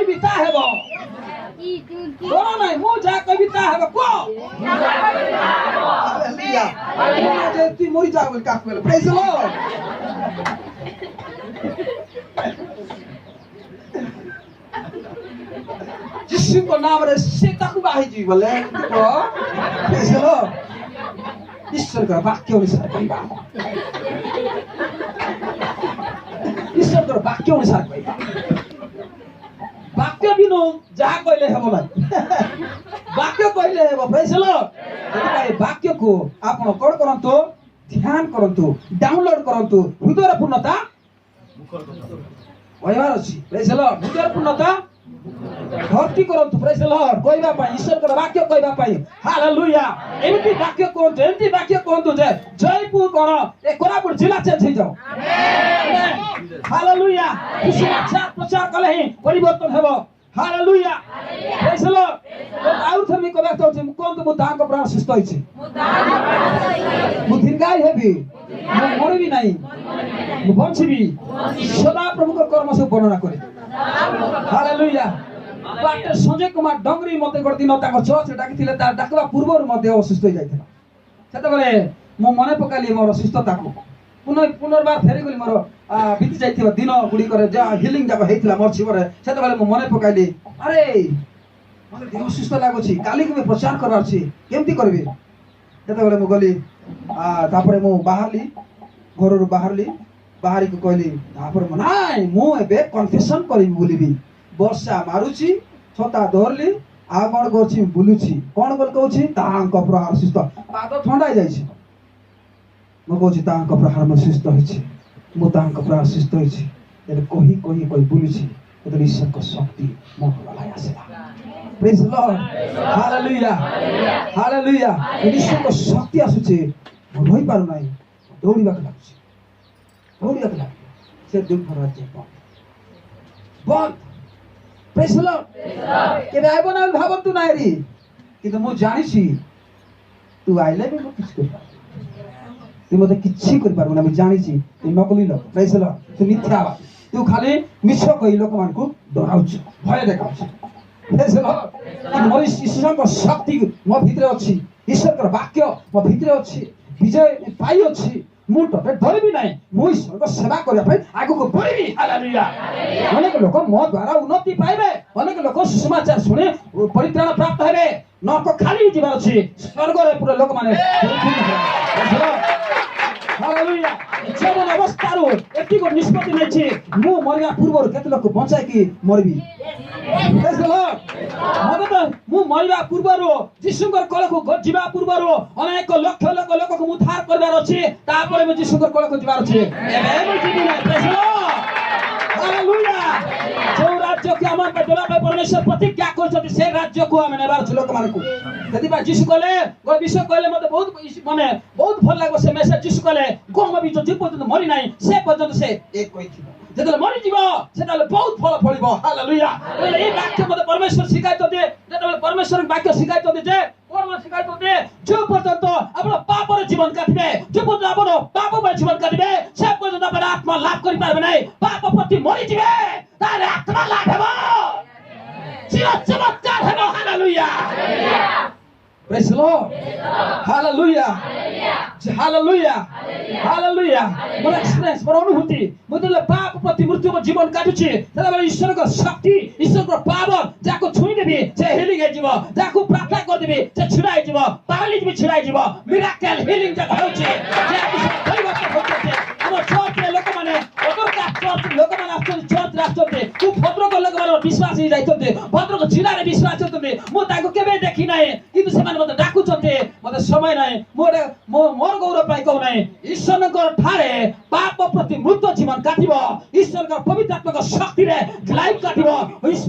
ବିତା ହେବ କଣ ନାହିଁ ମୁଁ ଯାହା କହିବି ତାହା ହେବ କୁହ ହାଲେଲୁୟା ତୁଇ ମରି ଯା ବୋଲି କାକୁ କହିଲେ ପ୍ରେଜ୍ ଦ ଲର୍ଡ ଯୀଶୁଙ୍କ ନାମରେ ସେ ତାକୁ ବାହିଯିବି ବୋଲେ ପ୍ରେଜ୍ ଦ ଲର୍ଡ ଈଶ୍ୱରଙ୍କ ବାକ୍ୟ ଅନୁସାରେ କହିବା ଈଶ୍ୱରଙ୍କ ବାକ୍ୟ ଅନୁସାରେ କହିବା ବାକ୍ୟ ବିନୁ ଯାହା କହିଲେ ହେବ ନାହିଁ ବାକ୍ୟ କହିଲେ ହେବ ପ୍ରେଜ୍ ଦ ଲର୍ଡ ସେଥିପାଇଁ ବାକ୍ୟକୁ ଆପଣ କଣ କରନ୍ତୁ ଧ୍ୟାନ କରନ୍ତୁ ଡାଉନଲୋଡ କରନ୍ତୁ ହୃଦୟର ପୂର୍ଣ୍ଣତା କହିବାର ଅଛି ପ୍ରେଜ୍ ଦ ଲର୍ଡ ହୃଦୟର ପୂର୍ଣ୍ଣତା ଭକ୍ତି କରନ୍ତୁ ପ୍ରେଜ୍ ଦ ଲର୍ଡ କହିବା ପାଇଁ ଈଶ୍ୱରଙ୍କର ବାକ୍ୟ କହିବା ପାଇଁ ହାଲେଲୁୟା ଏମିତି ବାକ୍ୟ କୁହନ୍ତୁ ଯେ ଜୟପୁର କଣ ଏ କୋରାପୁଟ ଜିଲ୍ଲା ଚେଞ୍ଜ ହେଇଯାଉ ହାଲେଲୁୟା ପ୍ରଚାର କଲେ ହିଁ ପରିବର୍ତ୍ତନ ହେବ ହାଲେଲୁୟା ପ୍ରେଜ୍ ଦ ଲର୍ଡ ଆଉ ଥରେ ମୁଁ କହିବାକୁ ଚାହୁଁଛି ମୁଁ କୁହନ୍ତୁ ମୁଁ ତାଙ୍କ ପ୍ରାଣ ସୁସ୍ଥ ହେଇଛି ମୁଁ ଦୀର୍ଘାୟୁ ହେବି ମୁଁ ମରିବି ନାହିଁ ମୁଁ ବଞ୍ଚିବି ସଦା ପ୍ରଭୁଙ୍କ କର୍ମ ସବୁ ବର୍ଣ୍ଣନା କରିବି ହାଲେଲୁୟା ପାଷ୍ଟର ସଞ୍ଜୟ କୁମାର ଡଙ୍ଗରୀ ମତେ ଗୋଟେ ଦିନ ତାଙ୍କ ଚର୍ଚ୍ଚରେ ଡାକିଥିଲେ ତା ଡାକିବା ପୂର୍ବରୁ ମୋ ଦେହ ଅସୁସ୍ଥ ହେଇଯାଇଥିଲା ସେତେବେଳେ ମୁଁ ମନେ ପକାଇଲି ମୋର ସୁସ୍ଥତାକୁ ପୁନର୍ବାର ଫେରିଗଲି ମୋର ବିତି ଯାଇଥିବା ଦିନ ଗୁଡ଼ିକରେ ଯାହା ହିଲିଂ ଯାକ ହେଇଥିଲା ମୋର ଜୀବନରେ ସେତେବେଳେ ମୁଁ ମନେ ପକାଇଲି ଆରେ ମୋତେ ଦେହ ସୁସ୍ଥ ଲାଗୁଛି କାଲିକି ମୁଁ ପ୍ରଚାର କରିବାର ଅଛି କେମିତି କରିବି ସେତେବେଳେ ମୁଁ ଗଲି ତାପରେ ମୁଁ ବାହାରିଲି ଘରରୁ ବାହାରିକି କହିଲି ତାପରେ ନାଇଁ ମୁଁ ଏବେ କନଫେସନ କରିବି ବୁଲିବି ବର୍ଷା ମାରୁଛି ଛତା ଧରିଲି ଆଉ କଣ କରୁଛି ବୁଲୁଛି କଣ ବୋଲି କହୁଛି ତାଙ୍କ ପ୍ରହାର ସୁସ୍ଥ ପାଦ ଥଣ୍ଡା ହେଇଯାଇଛି ମୁଁ କହୁଛି ତାଙ୍କ ପ୍ରହାର ମୁଁ ସୁସ୍ଥ ହେଇଛି ମୁଁ ତାଙ୍କ ପ୍ରହାର ସୁସ୍ଥ ହେଇଛି ହେଲେ କହି ବୁଲୁଛି ଯେତେବେଳେ ଈଶ୍ୱରଙ୍କ ଶକ୍ତି ମୋ ଗଳାରେ ଆସିଲା ପ୍ରେଜ୍ ଦ ଲର୍ଡ ହାଲେଲୁୟା ହାଲେଲୁୟା ଈଶ୍ୱରଙ୍କ ଶକ୍ତି ଆସୁଛି ମୁଁ ରହିପାରୁନାହିଁ ଦୌଡ଼ିବାକୁ ଲାଗୁଛି ସେ ଦୁଃଖ ରାଜ୍ୟ ବନ୍ଦ ପ୍ରେଜ୍ ଦ ଲର୍ଡ କେବେ ଆଇବ ନା ଭାବନ୍ତୁ ନାଇଁ କିନ୍ତୁ ମୁଁ ଜାଣିଛି ତୁ ଆଇଲେ ବି ମୁଁ କିଛି କରିପାରିବି ତୁ ମୋତେ କିଛି କରିପାରିବୁ ନା ମୁଁ ଜାଣିଛି ତୁ ନକଲି ଲୋକ ପ୍ରେଜ୍ ଦ ଲର୍ଡ ତୁ ମିଥ୍ୟାବାଦୀ ତୁ ଖାଲି ମିଛ କହି ଲୋକମାନଙ୍କୁ ଡରାଉଛୁ ଭୟ ଦେଖାଉଛୁ ପ୍ରେଜ୍ ଦ ଲର୍ଡ ମୋର ଈଶ୍ୱରଙ୍କ ଶକ୍ତି ମୋ ଭିତରେ ଅଛି ଈଶ୍ୱରଙ୍କର ବାକ୍ୟ ମୋ ଭିତରେ ଅଛି ବିଜୟ ପାଇଅଛି ମୁଁ ତତେ ଧରିବି ନାହିଁ ମୁଁ ଈଶ୍ୱରଙ୍କ ସେବା କରିବା ପାଇଁ ଆଗକୁ ବଢିବି ହାଲେଲୁୟା ଅନେକ ଲୋକ ମୋ ଦ୍ୱାରା ଉନ୍ନତି ପାଇବେ ଅନେକ ଲୋକ ସୁସମାଚାର ଶୁଣି ପରିତ୍ରାଣ ପ୍ରାପ୍ତ ହେବେ ନରକ ଖାଲି ଯିବାର ଅଛି ସ୍ୱର୍ଗରେ ପୁରା ଲୋକମାନେ ହାଲେଲୁୟା ଜୀବନ ଅବସ୍ଥାରୁ ଏତିକି ନିଷ୍ପତ୍ତି ନେଇଛି ମୁଁ ମରିବା ପୂର୍ବରୁ କେତେ ଲୋକ ବଞ୍ଚାଇକି ମରିବି ପ୍ରେଜ୍ ଦ ଲର୍ଡ ମୁଁ ମରିବା ପୂର୍ବରୁ ଯୀଶୁଙ୍କର କୋଳକୁ ଯିବା ପୂର୍ବରୁ ଅନେକ ଲକ୍ଷ ଲୋକକୁ ମୁଁ ଉଦ୍ଧାର କରିବାର ଅଛି ତାପରେ ମୁଁ ଯୀଶୁଙ୍କର କୋଳକୁ ଯିବାର ଅଛି ଏବେ ମୁଁ ଯିବି ନାହିଁ ପ୍ରେଜ୍ ଦ ଲର୍ଡ ହାଲେଲୁୟା ଯେଉଁ ରାଜ୍ୟକୁ ଆମ ପାଇଁ ଦେବା ପାଇଁ ପରମେଶ୍ୱର ପ୍ରତିଜ୍ଞା କରିଛନ୍ତି ସେ ରାଜ୍ୟକୁ ଆମେ ନେବାର ଅଛି ଲୋକମାନଙ୍କୁ ସେଥିପାଇଁ ଯୀଶୁ କହିଲେ ଗୋଟେ ବିଷୟ କହିଲେ ମୋତେ ବହୁତ ଭଲ ଲାଗିବ ସେ ମେସେଜ ଯୀଶୁ କହିଲେ ଗହମ ବୀଜ ଯେ ପର୍ଯ୍ୟନ୍ତ ମରି ନାହିଁ ସେ ପର୍ଯ୍ୟନ୍ତ ସେ ଏକ କହିଥିବ ଯେତେବେଳେ ମରିଯିବ ସେତେବେଳେ ବହୁତ ଫଳ ଫଳିବ ହାଲେଲୁୟା ଏଇ ବାକ୍ୟ ମୋତେ ପରମେଶ୍ୱର ଶିଖାଇଛନ୍ତି ଯେତେବେଳେ ପରମେଶ୍ୱର ବାକ୍ୟ ଶିଖାଇଛନ୍ତି ଯେ ଶିଖାଇଛନ୍ତି ଯେଉଁ ପର୍ଯ୍ୟନ୍ତ ଆପଣ ପାପରେ ଜୀବନ କାଟିବେ ଯେଉଁ ପର୍ଯ୍ୟନ୍ତ ଆପଣ ପାପ ପାଇଁ ଜୀବନ କାଟିବେ ସେ ପର୍ଯ୍ୟନ୍ତ ଆପଣ ଆତ୍ମା ଲାଭ କରିପାରିବେ ନାହିଁ ପାପ ପ୍ରତି ମରିଯିବେ ତାହେଲେ ଆତ୍ମା ଲାଭ ହେବ ଚିର ଚମତ୍କାର ହେବ hallelujah Praise the Lord. Hallelujah. Hallelujah. Hallelujah. ମୋର ଏକ୍ସପିରିଏନ୍ସ ମୋର ଅନୁଭୂତି ମୁଁ ଯେତେବେଳେ ପାପ ପ୍ରତି ମୃତ୍ୟୁ ଜୀବନ କାଟୁଛି ସେତେବେଳେ ଈଶ୍ୱରଙ୍କ ଶକ୍ତି ଈଶ୍ୱରଙ୍କ ପାୱାର ଯାହାକୁ ଛୁଇଁଦେବି ସେ ହିଲିଂ ହେଇଯିବ ଯାହାକୁ ପ୍ରାର୍ଥନା କରିଦେବି ସେ ଛିଡ଼ା ହେଇଯିବ ପାରାଲିଜ୍ ବି ଛିଡ଼ା ହେଇଯିବ ମିରାକେଲ ହିଲିଂ ଯାକ ହେଉଛି ପରିବର୍ତ୍ତନ ହେଉଛି ଆମ ଚର୍ଚ୍ଚରେ ଲୋକମାନେ ଲୋକମାନେ ଆସୁଛନ୍ତି ଚର୍ଚ୍ଚରେ ଆସୁଛନ୍ତି ମୁଁ ଭଦ୍ରକ ଲୋକମାନେ ବିଶ୍ୱାସ ହେଇଯାଇଛନ୍ତି ଭଦ୍ରକ ଜିଲ୍ଲାରେ ବିଶ୍ୱାସ ହେଉଛନ୍ତି ମୁଁ ତାଙ୍କୁ କେବେ ଦେଖି ନାହିଁ କିନ୍ତୁ ସେମାନେ ମୋତେ ଡାକୁଛନ୍ତି ମୋତେ ସମୟ ନାହିଁ ମୋର ଗୌରବ ପାଇଁ କହୁନାହିଁ ଈଶ୍ୱରଙ୍କ ଠାରେ ପାପ ପ୍ରତି ମୃତ ଜୀବନ କାଟିବ ଈଶ୍ୱରଙ୍କ ପବିତ୍ର ଆତ୍ମାଙ୍କ ଶକ୍ତିରେ ଲାଇଫ୍ କାଟିବ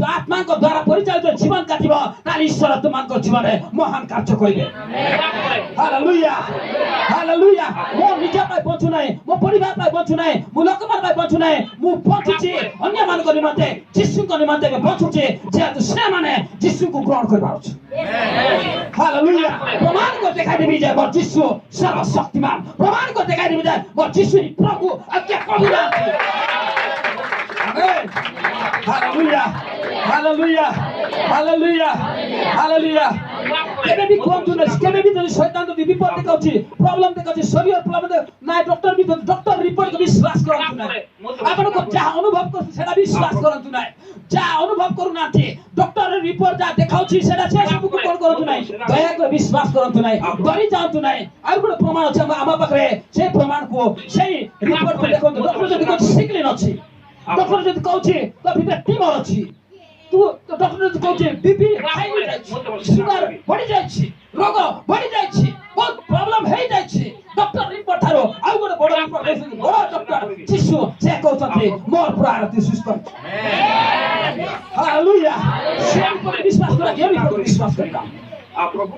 ଆତ୍ମାଙ୍କ ଦ୍ୱାରା ପରିଚାଳିତ ଜୀବନ କାଟିବ ତାହେଲେ ଈଶ୍ୱର ତୁମଙ୍କ ଜୀବନରେ ମହାନ କାର୍ଯ୍ୟ କରିବେ ହାଲେଲୁୟା ହାଲେଲୁୟା ମୋ ନିଜ ପାଇଁ ବଞ୍ଚୁ ନାହିଁ ମୋ ପରିବାର ପାଇଁ ବଞ୍ଚୁ ନାହିଁ ମୁଁ ଲୋକମାନଙ୍କ ପାଇଁ ବଞ୍ଚୁ ନାହିଁ ମୁଁ ବଞ୍ଚୁଛି ଅନ୍ୟମାନଙ୍କ ନିମନ୍ତେ ଯୀଶୁଙ୍କ ନିମନ୍ତେ ବଞ୍ଚୁଛି ଯେହେତୁ ସେମାନେ ଯୀଶୁଙ୍କୁ ଗ୍ରହଣ କରିପାରୁଛୁ ହାଲେଲୁୟା ପ୍ରମାଣ କରି ଦେଖାଇଦେବି ଯେ ମୋ ଯୀଶୁ ସର୍ବଶକ୍ତିମାନ ପ୍ରମାଣ କରି ଦେଖାଇଦେବି ଯେ ମୋ ଯୀଶୁ ପ୍ରଭୁ ଆଜ୍ଞା ପ୍ରଭୁ ହାଲେଲୁୟା ହାଲେଲୁୟା ହାଲେଲୁୟା ହାଲେଲୁୟା କେବେ ବି କୁହନ୍ତୁ ନାହିଁ କେବେ ବି ଯଦି ଶୈତାନ ଯଦି ବିପଦ ଦେଖାଉଛି ପ୍ରୋବ୍ଲେମ ଦେଖାଉଛି ଶରୀର ପ୍ରୋବ୍ଲେମ ନାଇଁ ଡକ୍ଟର ବି ଡକ୍ଟର ରିପୋର୍ଟ ବିଶ୍ୱାସ କରନ୍ତୁ ନାହିଁ ଆପଣଙ୍କ ଯାହା ଅନୁଭବ କରୁଛି ସେଟା ବିଶ୍ୱାସ କରନ୍ତୁ ନାହିଁ ଯାହା ଅନୁଭବ କରୁନାହାନ୍ତି ଡକ୍ଟର ରିପୋର୍ଟ ଯାହା ଦେଖାଉଛି ସେଟା ସେ ସବୁକୁ କଣ କରନ୍ତୁ ନାହିଁ ଦୟାକରି ବିଶ୍ୱାସ କରନ୍ତୁ ନାହିଁ ଡରି ଯାଆନ୍ତୁ ନାହିଁ ଆଉ ଗୋଟେ ପ୍ରମାଣ ଅଛି ଆମ ପାଖରେ ସେ ପ୍ରମାଣକୁ ସେଇ ରିପୋର୍ଟକୁ ଦେଖନ୍ତୁ ଡକ୍ଟର ଯଦି କହୁଛି ସିକ୍ଲିନ୍ ଅଛି ଡକ୍ଟର ଯଦି କହୁଛି ତ ଭିତରେ ଟ୍ୟୁମର ଅଛି ତୁ ଡକ୍ଟର ଯଦି କହୁଛି ବିପି ହାଇ ହେଇଯାଇଛି ସୁଗାର ବଢି ଯାଇଛି ରୋଗ ବଢି ଯାଇଛି ବହୁତ ପ୍ରୋବ୍ଲେମ ହେଇଯାଇଛି ଡକ୍ଟର ରିପୋର୍ଟ ଠାରୁ ଆଉ ଗୋଟେ ବଡ ରିପୋର୍ଟ ଦେଇଛନ୍ତି ବଡ ଡକ୍ଟର ଶିଶୁ ସେ କହୁଛନ୍ତି ମୋର ପୁରା ଆରତି ସୁସ୍ଥ ଅଛି ହାଲେଲୁୟା ସେ ରିପୋର୍ଟ ବିଶ୍ୱାସ କର ଏ ରିପୋର୍ଟ ବିଶ୍ୱାସ କରିବା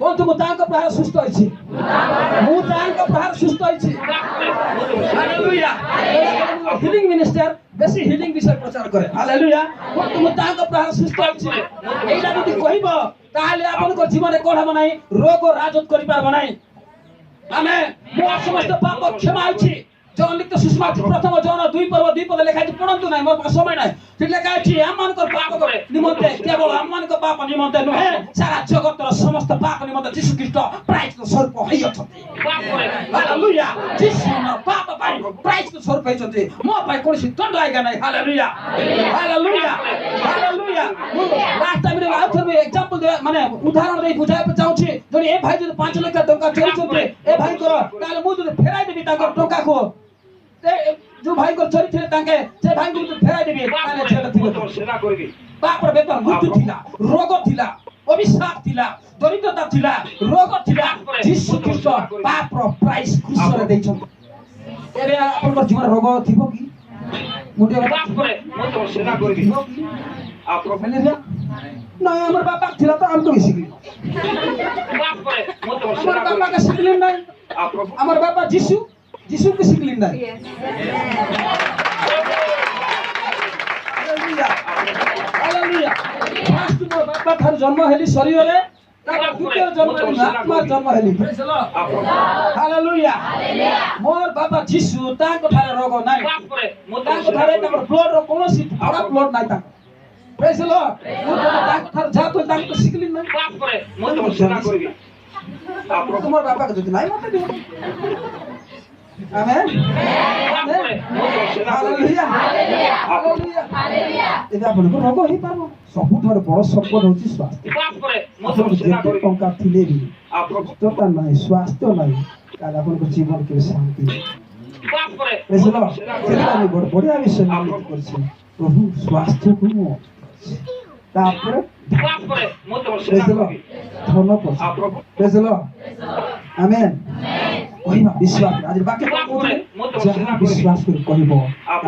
ବନ୍ଧୁ ମୁଁ ତାଙ୍କ ପ୍ରାୟ ସୁସ୍ଥ ହେଇଛି ମୁଁ ତାଙ୍କ ପ୍ରାୟ ସୁସ୍ଥ ହେଇଛି ହାଲେଲୁୟା ହିଲିଂ ମିନିଷ୍ଟର ବେଶୀ ହିଲିଂ ବିଷୟ ପ୍ରଚାର କରେ ହାଲେଲୁୟା ବନ୍ଧୁ ମୁଁ ତାଙ୍କ ପ୍ରାୟ ସୁସ୍ଥ ହେଇଛି ଏଇଟା ଯଦି କହିବ ତାହେଲେ ଆପଣଙ୍କ ଜୀବନରେ କଣ ହେବ ନାହିଁ ରୋଗ ରାଜତ୍ୱ କରିପାରିବ ନାହିଁ ଆମେ ମୋ ସମସ୍ତ ପାପ କ୍ଷମା ହେଇଛି जौन लिखते सुषमा प्रथम जौन दुई पद लेखा पढ़तु ना मोर समय ना लेखा आम पाप निमंते केवल आम पाप निमंते नुहे सारा जगत समस्त पाप निमंते जीशु ख्रीष्ट प्रायश्चित स्वरूप हालेलुया जीशु पाप प्रायश्चित स्वरूप होइछन्ते मो पाइ कोनसी दण्ड आइगा नै hallelujah hallelujah hallelujah last time रे आउथर में एग्जांपल दे माने उदाहरण दे बुझाय चाहूछि जदि ए भाई जदि 5 लाख टका चोरी छन्ते ए भाई को ताले मु जदि फेराइ देबी ताकर टका को जो भाई को चोरी थे तांके से भाई को फेराइ देबी ताले जेल थिले सेना करबी बाप रे बेतर मृत्यु थिला रोग थिला अभिशाप थिला दरिद्रता थिला रोग थिला जीशु ख्रीष्ट पाप रो प्राइस क्रूस रे दैछन एबे आपन जीवन रोग थिबो की मुंडे बाप रे मु तो सेना करबी आप मैनेजर ना हमर बापा थिला तो हम तो सिकली बाप रे मु तो सेना करबी बापा का सिकली नहीं आप हमर बापा जीशु जीशु को सिकली नहीं हालेलुया हालेलुया फास्ट मोर बापा थार जन्म हेली शरीर रे द्वितीय जन्म आत्मा जन्म हेली प्रेज द लॉर्ड हालेलुया मोर बापा जीशु ताको थारे रोग नाही मो ताको थारे ताको ब्लड रो कोनोसी बड़ा ब्लड नाही ताको प्रेज द लॉर्ड मो ताको थार जातो ताको सिकली नाही बाप रे मो तो सेना करबी आप मोर बापा के जति नाही मते दियो आमेन हालेलुया हालेलुया एदा अपन को रोग ही पाबो सबुठार बड़ संपद होची स्वास्थ्य बाप रे मो तो सेना करबी टंका थिले भी आप सुस्थता नाही स्वास्थ्य नाही ताले अपन को जीवन के शांति बाप रे प्रेज द लॉर्ड सेना में बड़ बढ़िया विषय निमित्त करछि प्रभु स्वास्थ्य को तापर बाप रे मो तो सेना करबी धन्यवाद आप प्रेज द लॉर्ड आमेन कहिबा विश्वास आज बाकी विश्वास कर कहिबो आप